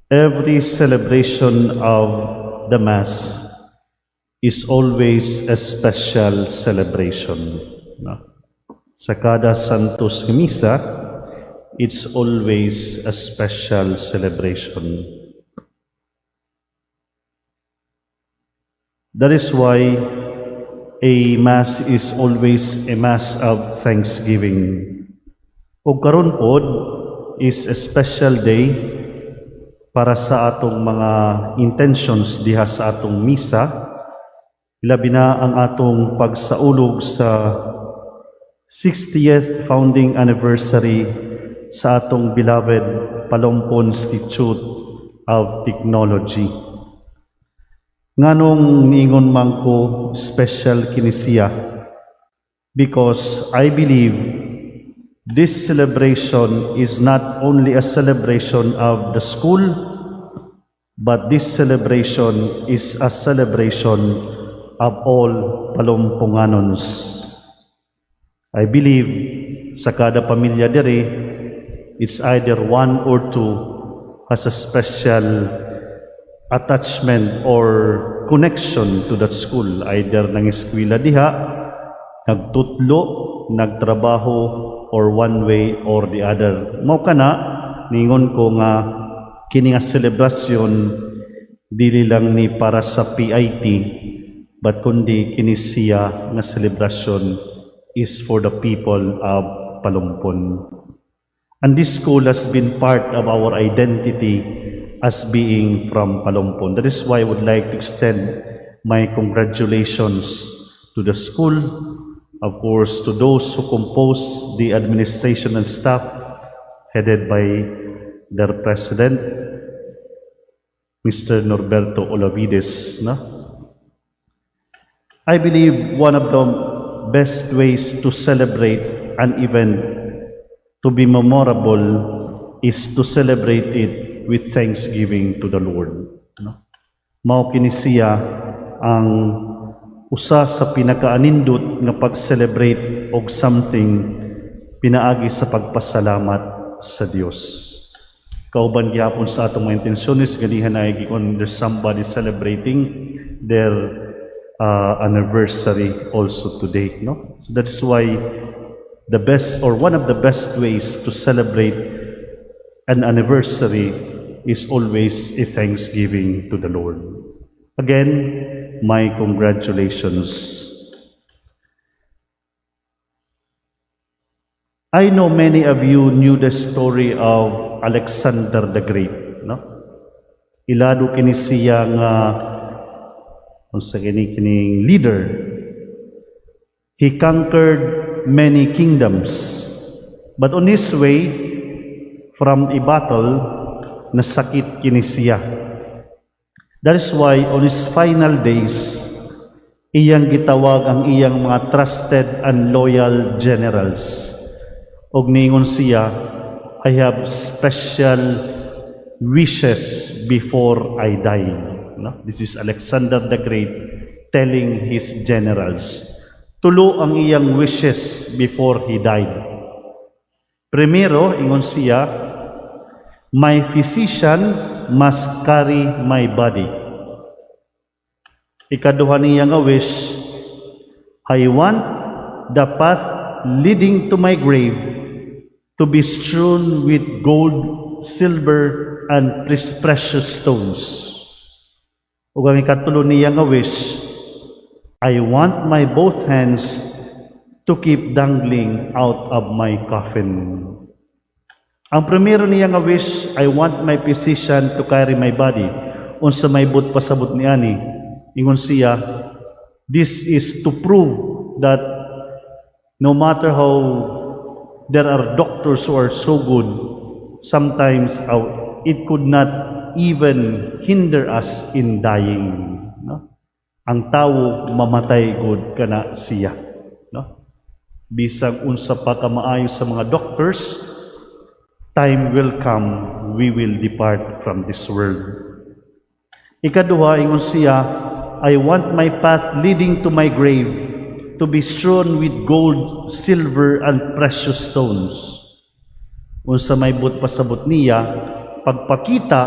Every celebration of the Mass is always a special celebration. No? Sa kada Santos Misa, it's always a special celebration. That is why a Mass is always a Mass of thanksgiving. O karon pod is a special day para sa atong mga intentions diha sa atong misa, labi na ang atong pagsaulog sa 60th founding anniversary sa atong beloved Palompo Institute of Technology. Nganong niingon man ko special kini siya because I believe this celebration is not only a celebration of the school, but this celebration is a celebration of all Palomponganons. I believe sa kada pamilya diri, it's either one or two has a special attachment or connection to that school. Either nang eskwela diha, nagtutlo, nagtrabaho, or one way or the other. Mao kana ningon ko nga kini nga selebrasyon dili lang ni para sa PIT but kundi kini siya nga selebrasyon is for the people of Palompon. And this school has been part of our identity as being from Palompon. That is why I would like to extend my congratulations to the school, of course, to those who compose the administration and staff headed by their president, Mr. Norberto Olavides. No? I believe one of the best ways to celebrate an event to be memorable is to celebrate it with thanksgiving to the Lord. No? Mao kini siya ang usa sa pinakaanindot nga pag-celebrate og something pinaagi sa pagpasalamat sa Dios. Kauban gyapon sa atong mga intensyones ganihan ay gikon there's somebody celebrating their anniversary also today, no? So that is why the best or one of the best ways to celebrate an anniversary is always a thanksgiving to the Lord. Again, my congratulations. I know many of you knew the story of Alexander the Great, no? Ilado kini siya nga unsa kining leader. He conquered many kingdoms, but on his way from a battle, nasakit kini siya. That is why on his final days, iyang gitawag ang iyang mga trusted and loyal generals. Og ningon siya, I have special wishes before I die. No? This is Alexander the Great telling his generals. Tulo ang iyang wishes before he died. Primero, ingon siya, my physician must carry my body. Ikaduha niya nga wish, I want the path leading to my grave to be strewn with gold, silver, and precious stones. Ug ang ikatulo niya nga wish, I want my both hands to keep dangling out of my coffin. Ang primero niya nga wish, I want my physician to carry my body. Unsa may but pasabot niani, ingon siya, this is to prove that no matter how there are doctors who are so good, sometimes it could not even hinder us in dying. No? Ang tao mamatay good kana siya. No? Bisag unsa pa ka maayo sa mga doctors, time will come, we will depart from this world. Ikaduha, ingon siya, I want my path leading to my grave to be strewn with gold, silver, and precious stones. Unsa may but pasabot niya, pagpakita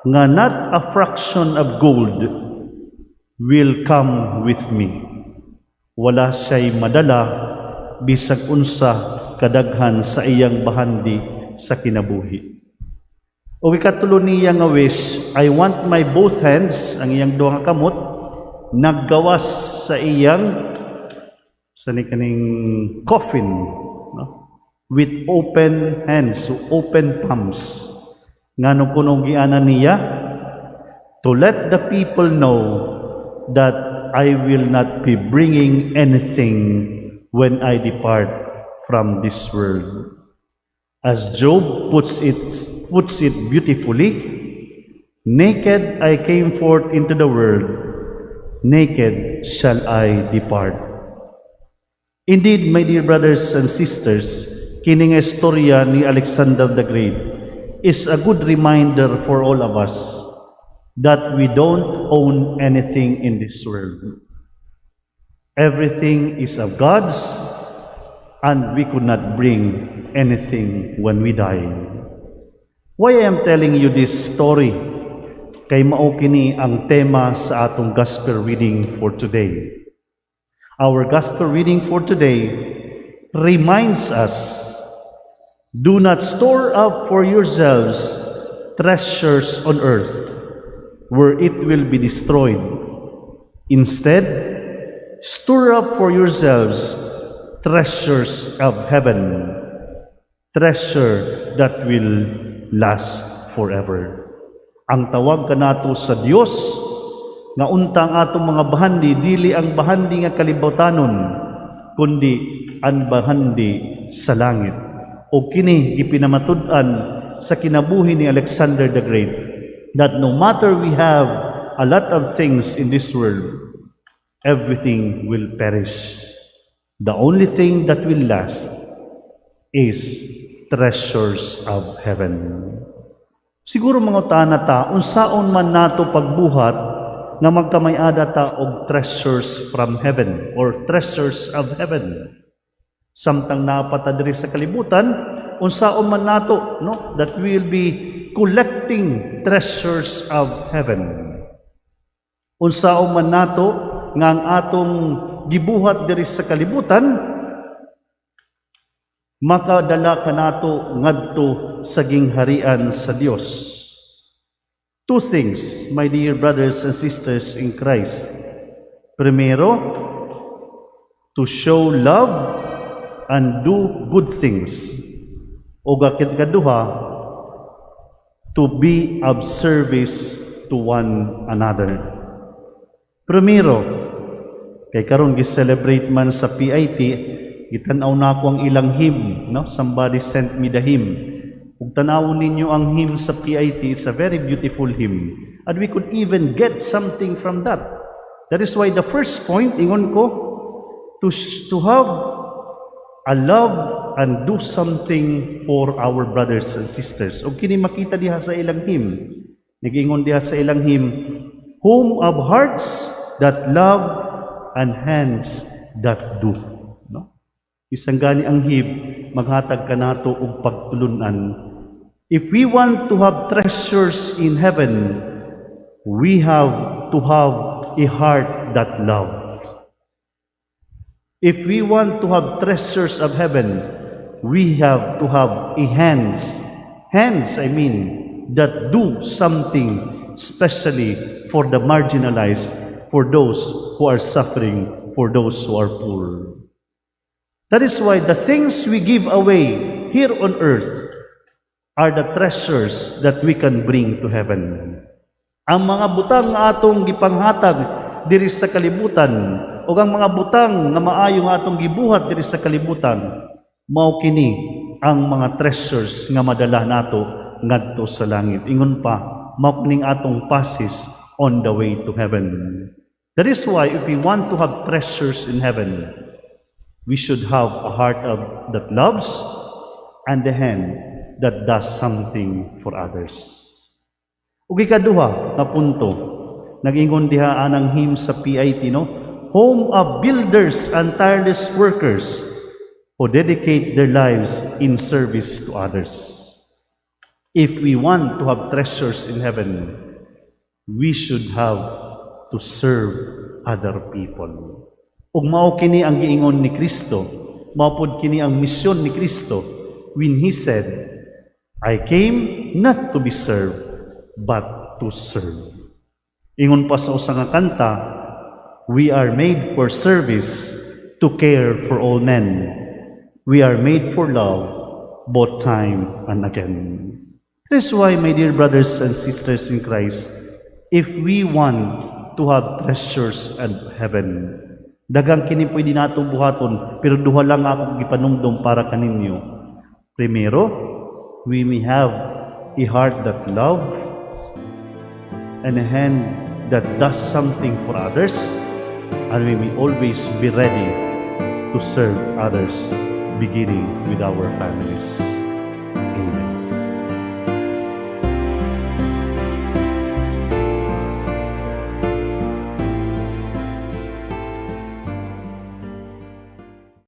nga not a fraction of gold will come with me. Wala siya'y madala bisag unsa kadaghan sa iyang bahandi sa kinabuhi. O ikatulo niya nga wish, I want my both hands, ang iyang duha nga kamot, naggawas sa iyang sa kaning coffin, no? With open hands, so open palms. Ngano kuno giana niya? To let the people know that I will not be bringing anything when I depart from this world. As Job puts it beautifully, naked I came forth into the world, naked shall I depart. Indeed, my dear brothers and sisters, kining istorya ni Alexander the Great is a good reminder for all of us that we don't own anything in this world. Everything is of God's, and we could not bring anything when we die. Why I am telling you this story? Kay mao kini ang tema sa atong gospel reading for today. Our gospel reading for today reminds us, do not store up for yourselves treasures on earth, where it will be destroyed. Instead, store up for yourselves treasures of heaven, treasure that will last forever. Ang tawag kanato sa Dios nga untang atong mga bahandi dili ang bahandi nga kalibutanon, kundi ang bahandi sa langit. O kini ipinamatud-an sa kinabuhi ni Alexander the Great, that no matter we have a lot of things in this world, everything will perish. The only thing that will last is treasures of heaven. Siguro mga ta, unsaon man nato pagbuhat nga magkamayada ta og treasures from heaven or treasures of heaven. Samtang napata diri sa kalibutan, unsaon man nato, no, that we will be collecting treasures of heaven. Unsaon man nato nga ang atong gibuhat diri sa kalibutan, makadala kanato ngadto sa gingharian sa Dios. Two things, my dear brothers and sisters in Christ. Primero, to show love and do good things. O kaduha, to be of service to one another. Primero, kay karon gi-celebrate man sa PIT, gitanaw na ako ang ilang hymn, no? Somebody sent me the hymn. Kung tanawon ninyo ang hymn sa PIT, it's a very beautiful hymn. And we could even get something from that. That is why the first point, ingon ko, to have a love and do something for our brothers and sisters. O kini makita diha sa ilang hymn. Nag-ingon diha sa ilang hymn, home of hearts that love and hands that do. No? Isang gani ang hymn, maghatag kanato og pagtulunan. If we want to have treasures in heaven, we have to have a heart that loves. If we want to have treasures of heaven, we have to have a hands, that do something especially for the marginalized, for those who are suffering, for those who are poor. That is why the things we give away here on earth are the treasures that we can bring to heaven. Ang mga butang nga atong gipanghatag diri sa kalibutan, o ang mga butang nga maayo nga atong gibuhat diri sa kalibutan, mao kini ang mga treasures nga madala nato ngadto sa langit. Ingon pa, mao kining atong passes on the way to heaven. That is why if we want to have treasures in heaven, we should have a heart that loves and a hand that does something for others. Ug ikaduha nga punto, nag-ingon diha anang hymn sa PIT, no? Home of builders and tireless workers who dedicate their lives in service to others. If we want to have treasures in heaven, we should have to serve other people. Ug mao kini ang giingon ni Kristo, mao pod kini ang misyon ni Kristo when He said, I came not to be served, but to serve. Ingon pa sa usa nga kanta, we are made for service, to care for all men. We are made for love, both time and again. That's why, my dear brothers and sisters in Christ, if we want to have treasures in heaven, dagang kini pwede natong buhaton, pero duha lang ako gipanumdum para kaninyo. Primero, we may have a heart that loves, and a hand that does something for others, and we may always be ready to serve others, beginning with our families.